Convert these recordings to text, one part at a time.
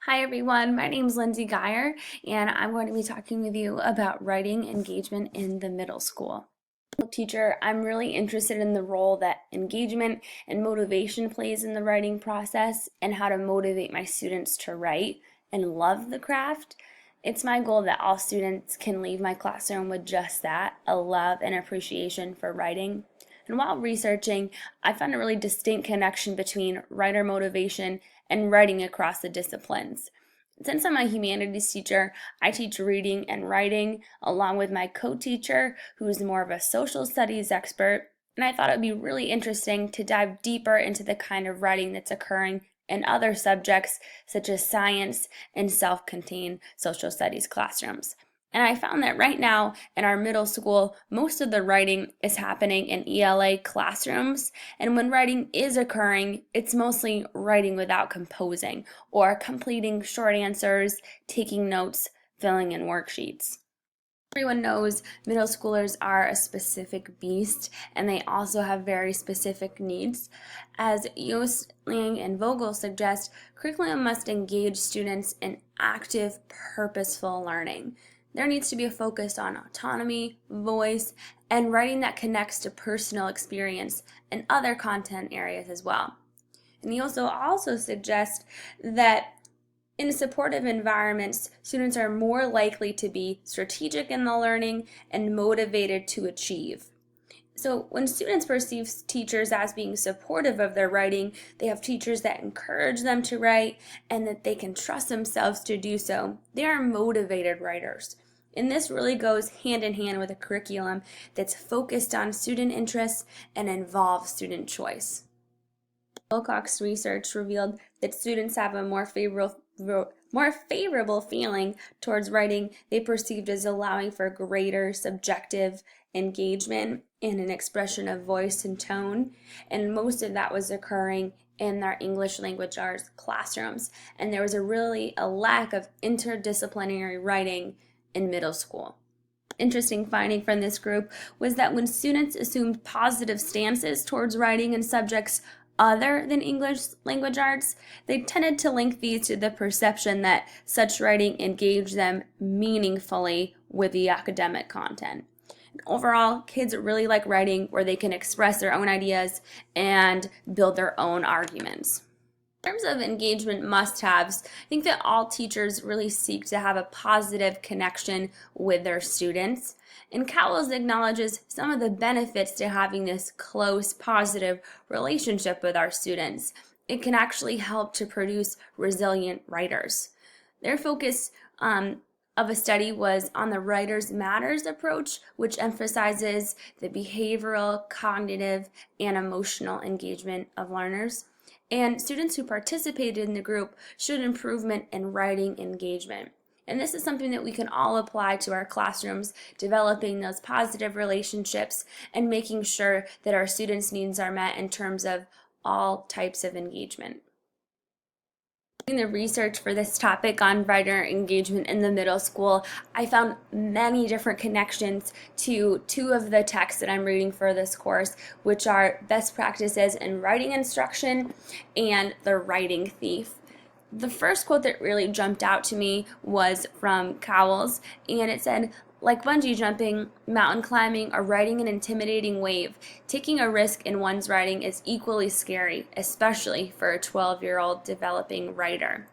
Hi everyone, my name is Lindsay Geyer, and I'm going to be talking with you about writing engagement in the middle school. Teacher, I'm really interested in the role that engagement and motivation plays in the writing process and how to motivate my students to write and love the craft. It's my goal that all students can leave my classroom with just that, a love and appreciation for writing. And while researching, I found a really distinct connection between writer motivation and writing across the disciplines. Since I'm a humanities teacher, I teach reading and writing along with my co-teacher, who's more of a social studies expert, and I thought it would be really interesting to dive deeper into the kind of writing that's occurring in other subjects such as science and self-contained social studies classrooms. And I found that right now in our middle school, most of the writing is happening in ELA classrooms. And when writing is occurring, it's mostly writing without composing or completing short answers, taking notes, filling in worksheets. Everyone knows middle schoolers are a specific beast and they also have very specific needs. As Yost, Lang, and Vogel suggest, curriculum must engage students in active, purposeful learning. There needs to be a focus on autonomy, voice, and writing that connects to personal experience and other content areas as well. And he also suggests that in supportive environments, students are more likely to be strategic in the learning and motivated to achieve. So when students perceive teachers as being supportive of their writing, they have teachers that encourage them to write and that they can trust themselves to do so. They are motivated writers. And this really goes hand in hand with a curriculum that's focused on student interests and involves student choice. Wilcox research revealed that students have a more favorable feeling towards writing they perceived as allowing for greater subjective engagement and an expression of voice and tone, and most of that was occurring in our English language arts classrooms, and there was a lack of interdisciplinary writing in middle school. Interesting finding from this group was that when students assumed positive stances towards writing in subjects other than English language arts, they tended to link these to the perception that such writing engaged them meaningfully with the academic content. Overall, kids really like writing where they can express their own ideas and build their own arguments. In terms of engagement must-haves, I think that all teachers really seek to have a positive connection with their students. And Cowles acknowledges some of the benefits to having this close, positive relationship with our students. It can actually help to produce resilient writers. Their focus of a study was on the Writers Matters approach, which emphasizes the behavioral, cognitive, and emotional engagement of learners. And students who participated in the group showed improvement in writing engagement. And this is something that we can all apply to our classrooms, developing those positive relationships and making sure that our students' needs are met in terms of all types of engagement. In the research for this topic on writer engagement in the middle school, I found many different connections to two of the texts that I'm reading for this course, which are Best Practices in Writing Instruction and The Writing Thief. The first quote that really jumped out to me was from Cowles, and it said, like bungee jumping, mountain climbing, or riding an intimidating wave, taking a risk in one's writing is equally scary, especially for a 12-year-old developing writer.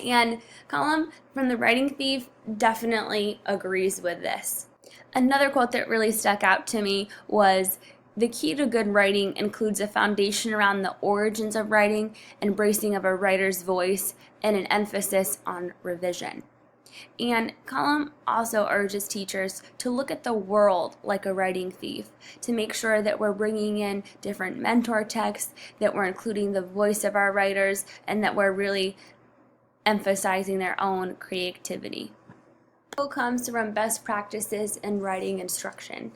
And Colum from The Writing Thief definitely agrees with this. Another quote that really stuck out to me was, the key to good writing includes a foundation around the origins of writing, embracing of a writer's voice, and an emphasis on revision. And Colum also urges teachers to look at the world like a writing thief, to make sure that we're bringing in different mentor texts, that we're including the voice of our writers, and that we're really emphasizing their own creativity. It comes from Best Practices in Writing Instruction.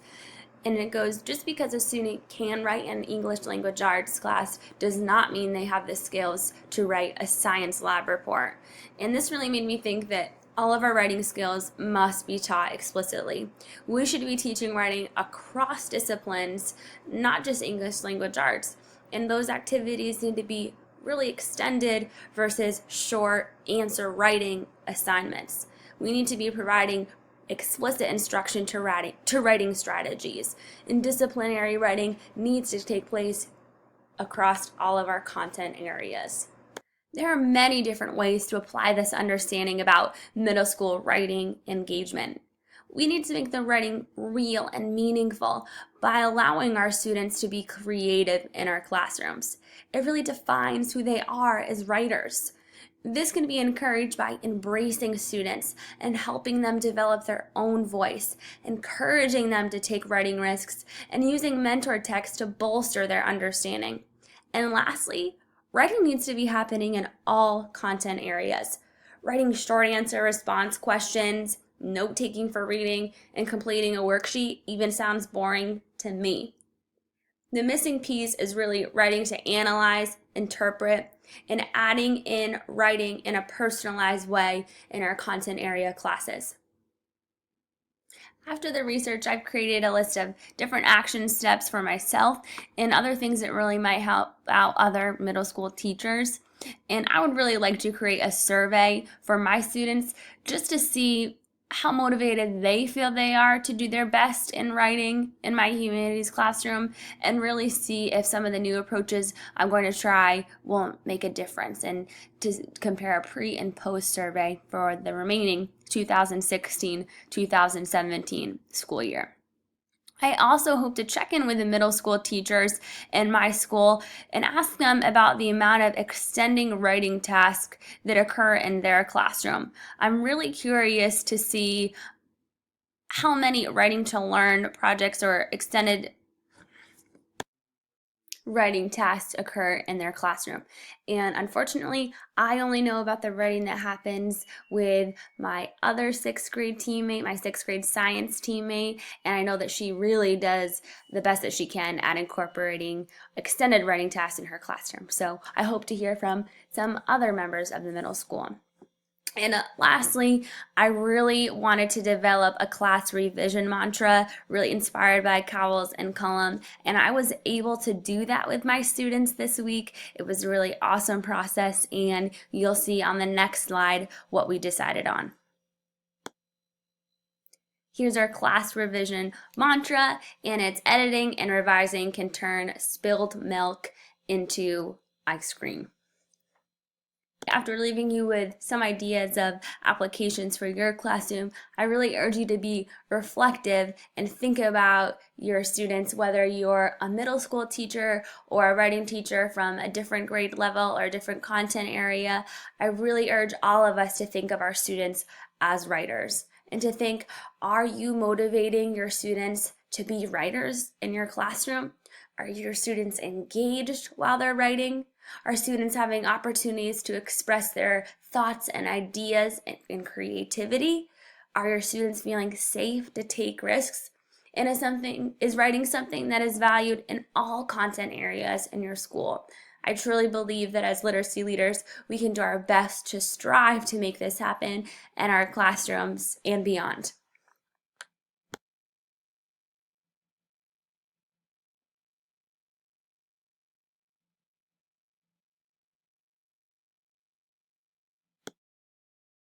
And it goes, just because a student can write an English language arts class does not mean they have the skills to write a science lab report. And this really made me think that all of our writing skills must be taught explicitly. We should be teaching writing across disciplines, not just English language arts. And those activities need to be really extended versus short answer writing assignments. We need to be providing explicit instruction to writing strategies. And disciplinary writing needs to take place across all of our content areas. There are many different ways to apply this understanding about middle school writing engagement. We need to make the writing real and meaningful by allowing our students to be creative in our classrooms. It really defines who they are as writers. This can be encouraged by embracing students and helping them develop their own voice, encouraging them to take writing risks, and using mentor text to bolster their understanding. And lastly, writing needs to be happening in all content areas. Writing short answer response questions, note-taking for reading, and completing a worksheet even sounds boring to me. The missing piece is really writing to analyze, interpret, and adding in writing in a personalized way in our content area classes. After the research, I've created a list of different action steps for myself and other things that really might help out other middle school teachers. And I would really like to create a survey for my students just to see how motivated they feel they are to do their best in writing in my humanities classroom, and really see if some of the new approaches I'm going to try will make a difference, and to compare a pre and post survey for the remaining 2016-2017 school year. I also hope to check in with the middle school teachers in my school and ask them about the amount of extending writing tasks that occur in their classroom. I'm really curious to see how many writing to learn projects or extended writing tasks occur in their classroom. And unfortunately, I only know about the writing that happens with my other sixth grade teammate, my sixth grade science teammate, and I know that she really does the best that she can at incorporating extended writing tasks in her classroom. So I hope to hear from some other members of the middle school. And lastly, I really wanted to develop a class revision mantra, really inspired by Cowles and Cullum, and I was able to do that with my students this week. It was a really awesome process, and you'll see on the next slide what we decided on. Here's our class revision mantra, and it's editing and revising can turn spilled milk into ice cream. After leaving you with some ideas of applications for your classroom, I really urge you to be reflective and think about your students, whether you're a middle school teacher or a writing teacher from a different grade level or a different content area. I really urge all of us to think of our students as writers and to think, are you motivating your students to be writers in your classroom? Are your students engaged while they're writing? Are students having opportunities to express their thoughts and ideas and creativity? Are your students feeling safe to take risks? And is writing something that is valued in all content areas in your school? I truly believe that as literacy leaders, we can do our best to strive to make this happen in our classrooms and beyond.